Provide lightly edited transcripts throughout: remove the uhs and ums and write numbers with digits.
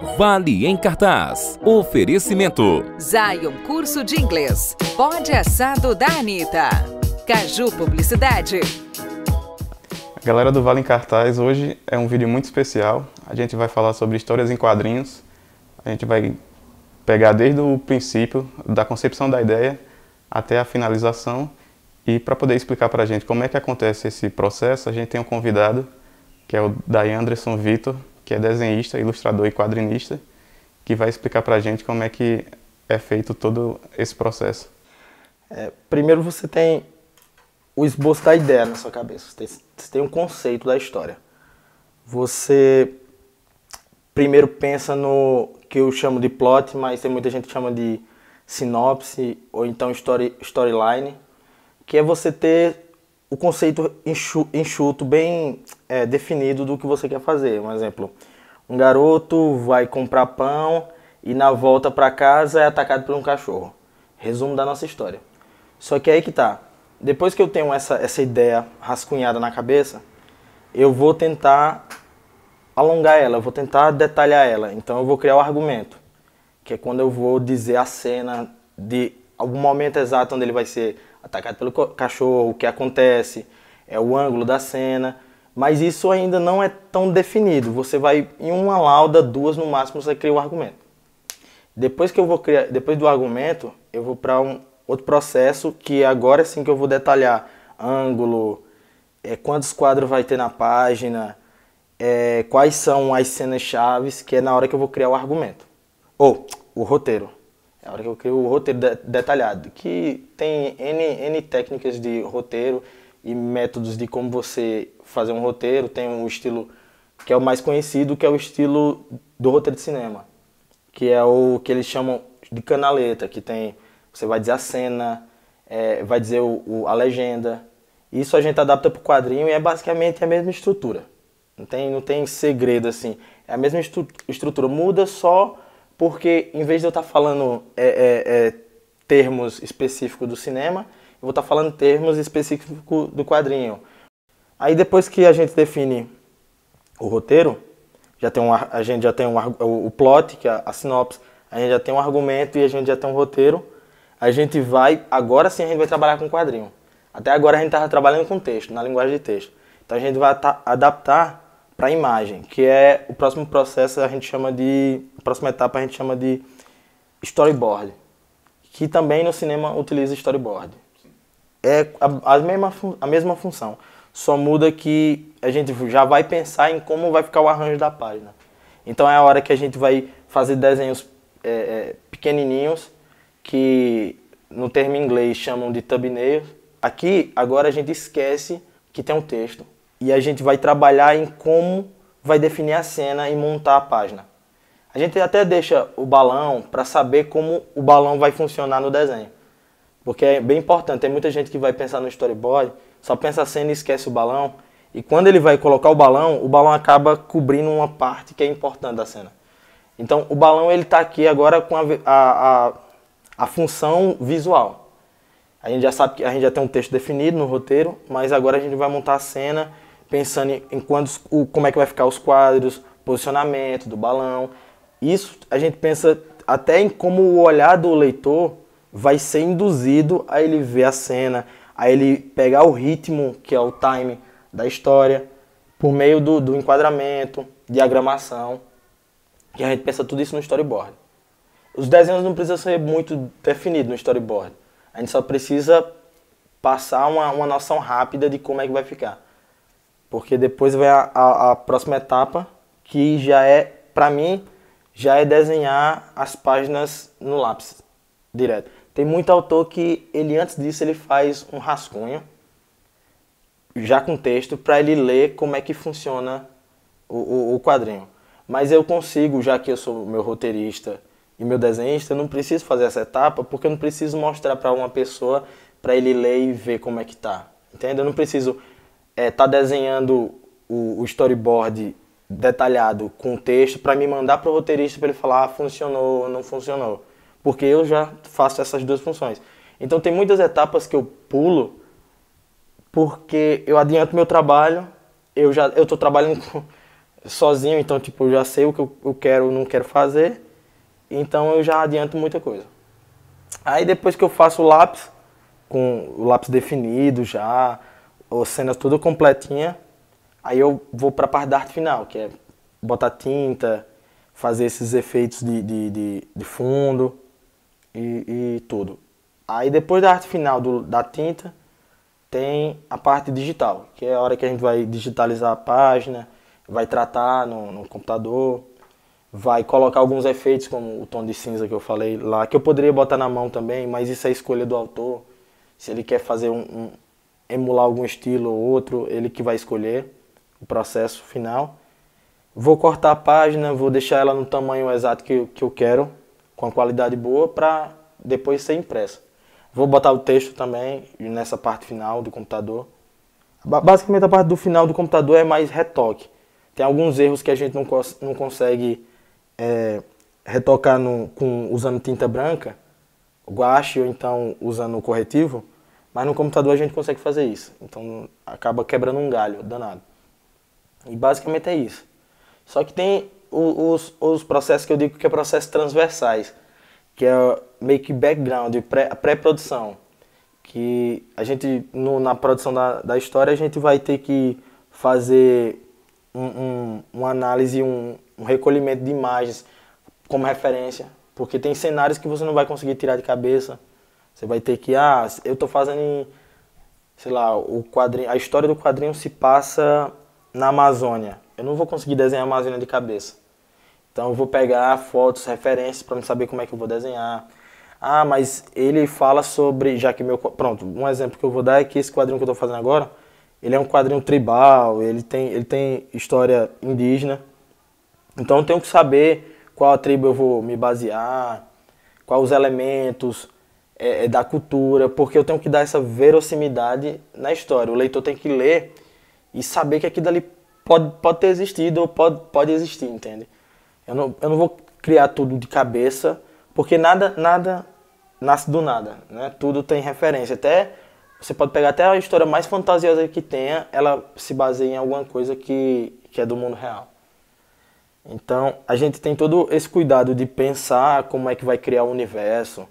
Vale em Cartaz. Oferecimento. Zion Curso de Inglês. Pode Assado da Anitta. Caju Publicidade. Galera do Vale em Cartaz, hoje é um vídeo muito especial. A gente vai falar sobre histórias em quadrinhos. A gente vai pegar desde o princípio, da concepção da ideia, até a finalização. E para poder explicar para a gente como é que acontece esse processo, a gente tem um convidado, que é o Daí Anderson Vitor, que é desenhista, ilustrador e quadrinista, que vai explicar para a gente como é que é feito todo esse processo. Primeiro você tem o esboço da ideia na sua cabeça, você tem um conceito da história. Você primeiro pensa no que eu chamo de plot, mas tem muita gente que chama de sinopse ou então storyline, que é você ter o conceito enxuto, bem definido do que você quer fazer. Um exemplo, um garoto vai comprar pão e na volta para casa é atacado por um cachorro. Resumo da nossa história. Só que aí que tá. Depois que eu tenho essa ideia rascunhada na cabeça, eu vou tentar alongar ela, eu vou tentar detalhar ela. Então eu vou criar o argumento, que é quando eu vou dizer a cena de algum momento exato onde ele vai ser atacado pelo cachorro, o que acontece, é o ângulo da cena. Mas isso ainda não é tão definido. Você vai, em uma lauda, duas no máximo, você cria o argumento. Depois do argumento, eu vou para um outro processo, que agora sim que eu vou detalhar ângulo, quantos quadros vai ter na página, quais são as cenas chaves, que é na hora que eu vou criar o argumento. Ou o roteiro. É a hora que eu crio o roteiro detalhado, que tem N técnicas de roteiro e métodos de como você fazer um roteiro. Tem um estilo que é o mais conhecido, que é o estilo do roteiro de cinema, que é o que eles chamam de canaleta, que tem, você vai dizer a cena, vai dizer a legenda. Isso a gente adapta para o quadrinho e é basicamente a mesma estrutura. Não tem segredo assim. É a mesma estrutura, muda só porque em vez de eu estar falando termos específicos do cinema, eu vou estar falando termos específicos do quadrinho. Aí depois que a gente define o roteiro, a gente já tem o plot, que é a sinopse, a gente já tem um argumento e a gente já tem um roteiro. Agora sim a gente vai trabalhar com quadrinho. Até agora a gente estava trabalhando com texto, na linguagem de texto. Então a gente vai adaptar para a imagem, que é o próximo processo, a próxima etapa a gente chama de storyboard, que também no cinema utiliza storyboard. É a mesma função, só muda que a gente já vai pensar em como vai ficar o arranjo da página. Então é a hora que a gente vai fazer desenhos pequenininhos, que no termo em inglês chamam de thumbnails. Aqui, agora a gente esquece que tem um texto e a gente vai trabalhar em como vai definir a cena e montar a página. A gente até deixa o balão para saber como o balão vai funcionar no desenho, porque é bem importante. Tem muita gente que vai pensar no storyboard, só pensa a cena e esquece o balão, e quando ele vai colocar o balão acaba cobrindo uma parte que é importante da cena. Então o balão ele está aqui agora com a função visual. A gente já sabe que a gente já tem um texto definido no roteiro, mas agora a gente vai montar a cena pensando em como é que vai ficar os quadros, posicionamento do balão. Isso a gente pensa até em como o olhar do leitor vai ser induzido a ele ver a cena, a ele pegar o ritmo, que é o time da história, por meio do enquadramento, diagramação, que a gente pensa tudo isso no storyboard. Os desenhos não precisam ser muito definidos no storyboard. A gente só precisa passar uma noção rápida de como é que vai ficar. Porque depois vem a próxima etapa, que já para mim, já é desenhar as páginas no lápis, direto. Tem muito autor que, antes disso, ele faz um rascunho, já com texto, para ele ler como é que funciona o quadrinho. Mas eu consigo, já que eu sou meu roteirista e meu desenhista, eu não preciso fazer essa etapa, porque eu não preciso mostrar para uma pessoa, para ele ler e ver como é que tá. Entende? Eu não preciso tá desenhando o storyboard detalhado com texto para me mandar para o roteirista para ele falar funcionou ou não funcionou, porque eu já faço essas duas funções. Então tem muitas etapas que eu pulo porque eu adianto meu trabalho, eu estou trabalhando sozinho, então tipo, eu já sei o que eu quero ou não quero fazer, então eu já adianto muita coisa. Aí depois que eu faço o lápis, com o lápis definido já, a cena toda completinha, aí eu vou para a parte da arte final, que é botar tinta, fazer esses efeitos de fundo e tudo. Aí depois da arte final da tinta, tem a parte digital, que é a hora que a gente vai digitalizar a página, vai tratar no computador, vai colocar alguns efeitos, como o tom de cinza que eu falei lá, que eu poderia botar na mão também, mas isso é escolha do autor. Se ele quer fazer emular algum estilo ou outro, ele que vai escolher o processo final. Vou cortar a página, vou deixar ela no tamanho exato que eu quero, com a qualidade boa, para depois ser impressa. Vou botar o texto também nessa parte final do computador. Basicamente a parte do final do computador é mais retoque. Tem alguns erros que a gente não consegue retocar usando tinta branca, guache ou então usando o corretivo, mas no computador a gente consegue fazer isso. Então acaba quebrando um galho danado. E basicamente é isso. Só que tem os processos que eu digo que é processos transversais, que é meio que background, pré-produção. Que a gente, na produção da história, a gente vai ter que fazer uma análise, um recolhimento de imagens como referência, porque tem cenários que você não vai conseguir tirar de cabeça. Você vai ter que, eu estou fazendo, sei lá, a história do quadrinho se passa na Amazônia. Eu não vou conseguir desenhar a Amazônia de cabeça. Então eu vou pegar fotos, referências para saber como é que eu vou desenhar. Mas ele fala sobre, pronto, um exemplo que eu vou dar é que esse quadrinho que eu estou fazendo agora, ele é um quadrinho tribal, ele tem história indígena. Então eu tenho que saber qual a tribo eu vou me basear, quais os elementos da cultura, porque eu tenho que dar essa verossimilidade na história. O leitor tem que ler e saber que aquilo ali pode ter existido ou pode existir, entende? Eu não vou criar tudo de cabeça, porque nada nasce do nada, né? Tudo tem referência. Você pode pegar até a história mais fantasiosa que tenha, ela se baseia em alguma coisa que é do mundo real. Então, a gente tem todo esse cuidado de pensar como é que vai criar o universo,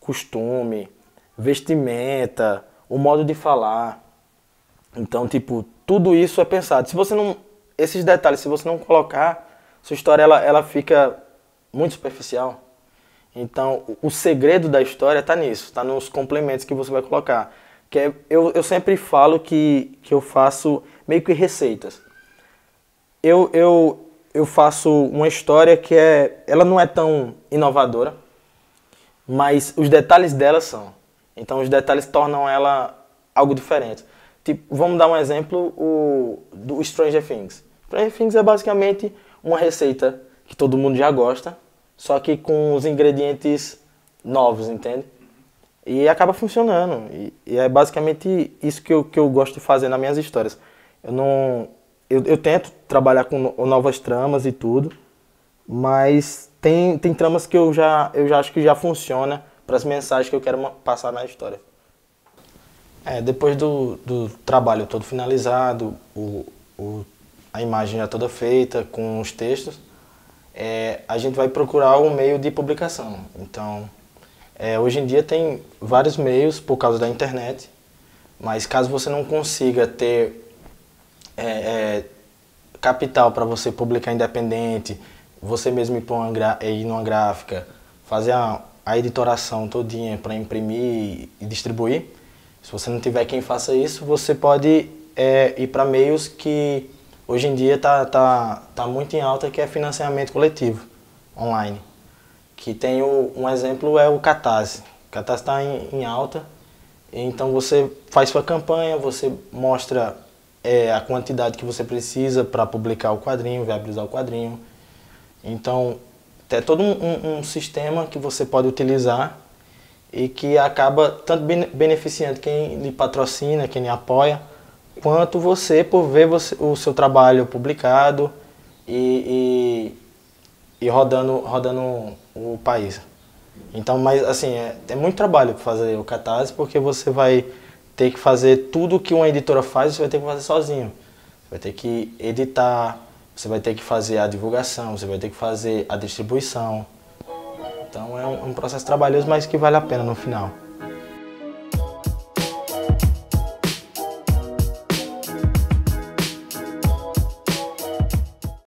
costume, vestimenta, o modo de falar. Então, tipo, tudo isso é pensado. Esses detalhes, se você não colocar, sua história ela fica muito superficial. Então, o segredo da história está nisso, está nos complementos que você vai colocar. Eu sempre falo que eu faço meio que receitas. Eu faço uma história que ela não é tão inovadora, mas os detalhes dela são. Então, os detalhes tornam ela algo diferente. Tipo, vamos dar um exemplo do Stranger Things. Stranger Things é basicamente uma receita que todo mundo já gosta, só que com os ingredientes novos, entende? E acaba funcionando. E é basicamente isso que eu gosto de fazer nas minhas histórias. Eu tento trabalhar com novas tramas e tudo, mas tem tramas que eu já acho que já funciona para as mensagens que eu quero passar na história. Depois do trabalho todo finalizado, a imagem já toda feita, com os textos, a gente vai procurar um meio de publicação. Então, hoje em dia tem vários meios por causa da internet, mas caso você não consiga ter capital para você publicar independente, você mesmo ir numa gráfica, fazer a editoração todinha para imprimir e distribuir, se você não tiver quem faça isso, você pode ir para meios que hoje em dia tá muito em alta, que é financiamento coletivo online. Que tem um exemplo é o Catarse. O Catarse está em alta, então você faz sua campanha, você mostra a quantidade que você precisa para publicar o quadrinho, viabilizar o quadrinho. Então, é todo um sistema que você pode utilizar e que acaba tanto beneficiando quem lhe patrocina, quem lhe apoia, quanto você por ver o seu trabalho publicado e rodando o país. Então, mas assim, é muito trabalho fazer o Catarse, porque você vai ter que fazer tudo que uma editora faz, você vai ter que fazer sozinho. Você vai ter que editar, você vai ter que fazer a divulgação, você vai ter que fazer a distribuição. Então é um processo trabalhoso, mas que vale a pena no final.